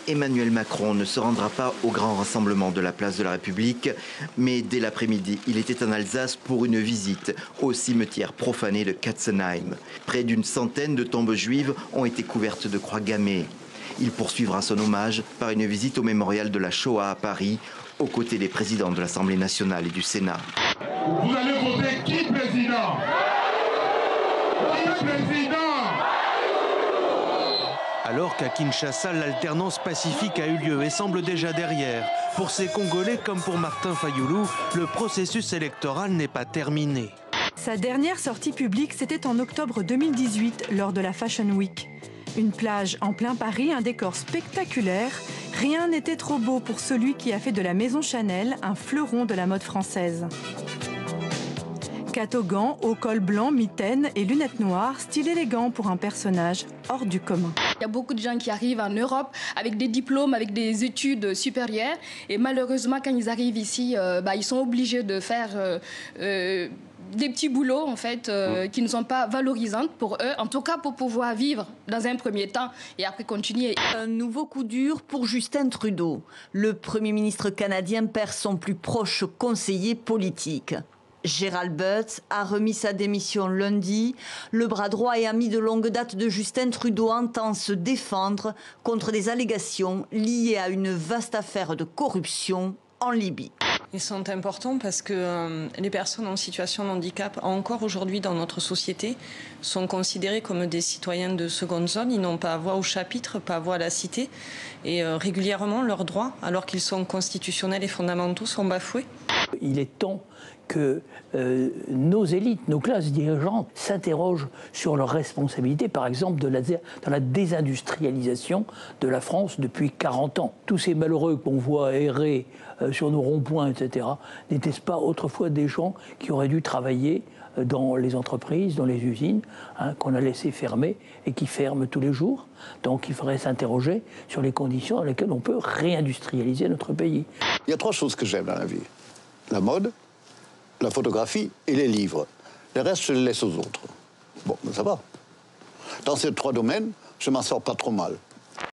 Emmanuel Macron ne se rendra pas au grand rassemblement de la place de la République, mais dès l'après-midi, il était en Alsace pour une visite au cimetière profané de Katzenheim. Près d'une centaine de tombes juives ont été couvertes de croix gammées. Il poursuivra son hommage par une visite au mémorial de la Shoah à Paris, aux côtés des présidents de l'Assemblée nationale et du Sénat. Vous allez voter qui président? Qui président? Alors qu'à Kinshasa, l'alternance pacifique a eu lieu et semble déjà derrière. Pour ces Congolais comme pour Martin Fayoulou, le processus électoral n'est pas terminé. Sa dernière sortie publique, c'était en octobre 2018, lors de la Fashion Week. Une plage en plein Paris, un décor spectaculaire. Rien n'était trop beau pour celui qui a fait de la maison Chanel un fleuron de la mode française. Catogan, haut col blanc, mitaine et lunettes noires, style élégant pour un personnage hors du commun. Il y a beaucoup de gens qui arrivent en Europe avec des diplômes, avec des études supérieures. Et malheureusement, quand ils arrivent ici, ils sont obligés de faire des petits boulots en fait, qui ne sont pas valorisants pour eux, en tout cas pour pouvoir vivre dans un premier temps et après continuer. Un nouveau coup dur pour Justin Trudeau. Le Premier ministre canadien perd son plus proche conseiller politique. Gérald Butts a remis sa démission lundi. Le bras droit et ami de longue date de Justin Trudeau entend se défendre contre des allégations liées à une vaste affaire de corruption en Libye. Ils sont importants parce que les personnes en situation de handicap, encore aujourd'hui dans notre société, sont considérées comme des citoyens de seconde zone. Ils n'ont pas voix au chapitre, pas voix à la cité. Et régulièrement, leurs droits, alors qu'ils sont constitutionnels et fondamentaux, sont bafoués. Il est temps que nos élites, nos classes dirigeantes s'interrogent sur leurs responsabilités, par exemple dans la désindustrialisation de la France depuis 40 ans. Tous ces malheureux qu'on voit errer sur nos ronds-points, etc., n'étaient-ce pas autrefois des gens qui auraient dû travailler dans les entreprises, dans les usines, qu'on a laissé fermer et qui ferment tous les jours? Donc il faudrait s'interroger sur les conditions dans lesquelles on peut réindustrialiser notre pays. Il y a 3 choses que j'aime dans la vie. La mode, la photographie et les livres. Le reste, je le laisse aux autres. Bon, ben ça va. Dans ces 3 domaines, je m'en sors pas trop mal.